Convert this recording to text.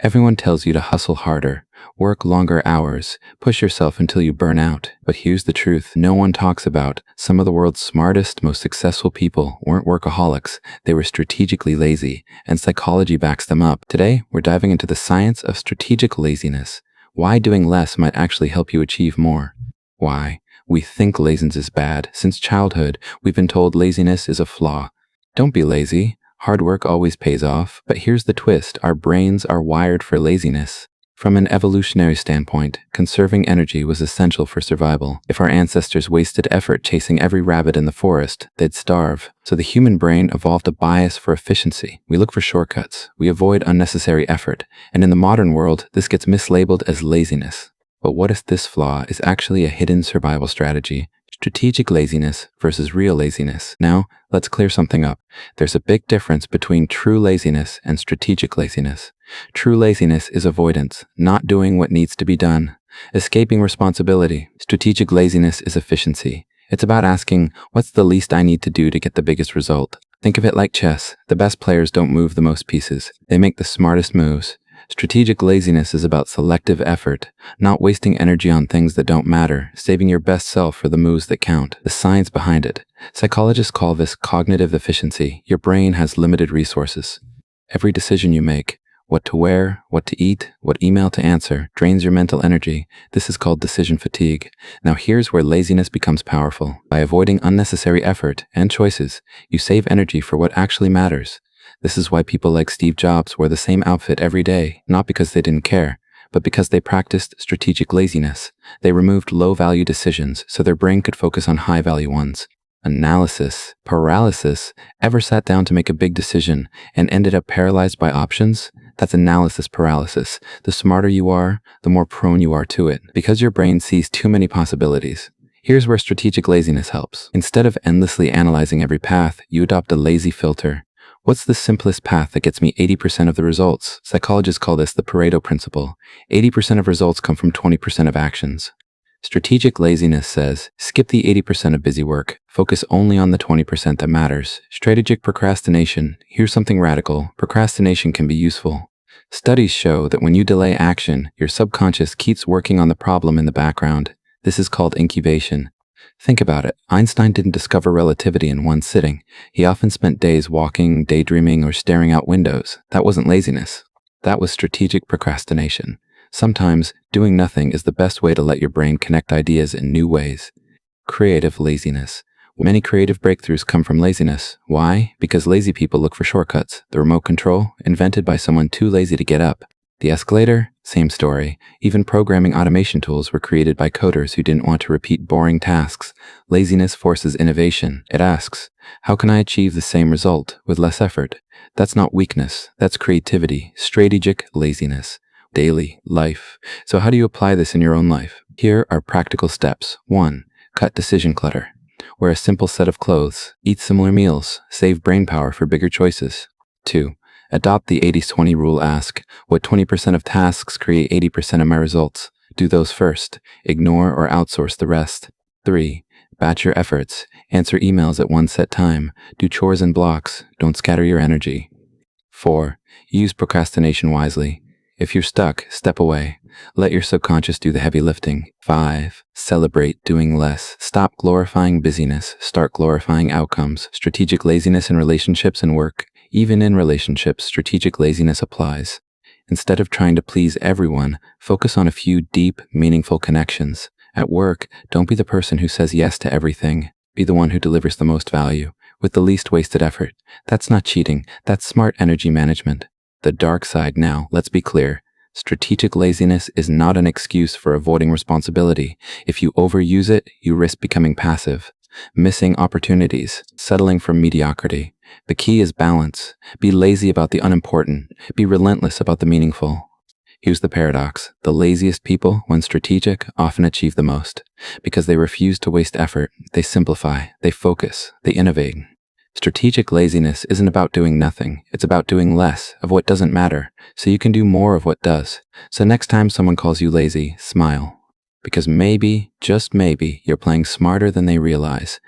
Everyone tells you to hustle harder, work longer hours, push yourself until you burn out. But here's the truth no one talks about. Some of the world's smartest, most successful people weren't workaholics. They were strategically lazy, and psychology backs them up. Today, we're diving into the science of strategic laziness. Why doing less might actually help you achieve more. Why we think laziness is bad. Since childhood, we've been told laziness is a flaw. Don't be lazy. Hard work always pays off. But here's the twist. Our brains are wired for laziness. From an evolutionary standpoint, conserving energy was essential for survival. If our ancestors wasted effort chasing every rabbit in the forest, they'd starve. So the human brain evolved a bias for efficiency. We look for shortcuts. We avoid unnecessary effort. And in the modern world, this gets mislabeled as laziness. But what if this flaw is actually a hidden survival strategy? Strategic laziness versus real laziness. Now, let's clear something up. There's a big difference between true laziness and strategic laziness. True laziness is avoidance, not doing what needs to be done, escaping responsibility. Strategic laziness is efficiency. It's about asking, what's the least I need to do to get the biggest result? Think of it like chess. The best players don't move the most pieces. They make the smartest moves. Strategic laziness is about selective effort, not wasting energy on things that don't matter, saving your best self for the moves that count. The science behind it. Psychologists call this cognitive efficiency. Your brain has limited resources. Every decision you make, what to wear, what to eat, what email to answer, drains your mental energy. This is called decision fatigue. Now here's where laziness becomes powerful. By avoiding unnecessary effort and choices, you save energy for what actually matters. This is why people like Steve Jobs wore the same outfit every day, not because they didn't care, but because they practiced strategic laziness. They removed low-value decisions so their brain could focus on high-value ones. Analysis, paralysis. Ever sat down to make a big decision and ended up paralyzed by options? That's analysis paralysis. The smarter you are, the more prone you are to it, because your brain sees too many possibilities. Here's where strategic laziness helps. Instead of endlessly analyzing every path, you adopt a lazy filter. What's the simplest path that gets me 80% of the results? Psychologists call this the Pareto principle. 80% of results come from 20% of actions. Strategic laziness says, skip the 80% of busy work. Focus only on the 20% that matters. Strategic procrastination. Here's something radical. Procrastination can be useful. Studies show that when you delay action, your subconscious keeps working on the problem in the background. This is called incubation. Think about it. Einstein didn't discover relativity in one sitting. He often spent days walking, daydreaming, or staring out windows. That wasn't laziness. That was strategic procrastination. Sometimes, doing nothing is the best way to let your brain connect ideas in new ways. Creative laziness. Many creative breakthroughs come from laziness. Why? Because lazy people look for shortcuts. The remote control, invented by someone too lazy to get up. The escalator, same story. Even programming automation tools were created by coders who didn't want to repeat boring tasks. Laziness forces innovation. It asks, how can I achieve the same result with less effort? That's not weakness. That's creativity. Strategic laziness. Daily life. So how do you apply this in your own life? Here are practical steps. 1. Cut decision clutter. Wear a simple set of clothes. Eat similar meals. Save brain power for bigger choices. 2. Adopt the 80-20 rule. Ask, what 20% of tasks create 80% of my results? Do those first. Ignore or outsource the rest. 3. Batch your efforts. Answer emails at one set time. Do chores in blocks. Don't scatter your energy. 4. Use procrastination wisely. If you're stuck, step away. Let your subconscious do the heavy lifting. 5. Celebrate doing less. Stop glorifying busyness. Start glorifying outcomes. Strategic laziness in relationships and work. Even in relationships, strategic laziness applies. Instead of trying to please everyone, focus on a few deep, meaningful connections. At work, don't be the person who says yes to everything. Be the one who delivers the most value, with the least wasted effort. That's not cheating. That's smart energy management. The dark side now, let's be clear. Strategic laziness is not an excuse for avoiding responsibility. If you overuse it, you risk becoming passive, missing opportunities, settling for mediocrity. The key is balance. Be lazy about the unimportant. Be relentless about the meaningful. Here's the paradox. The laziest people, when strategic, often achieve the most. Because they refuse to waste effort. They simplify. They focus. They innovate. Strategic laziness isn't about doing nothing. It's about doing less of what doesn't matter, so you can do more of what does. So next time someone calls you lazy, smile. Because maybe, just maybe, you're playing smarter than they realize.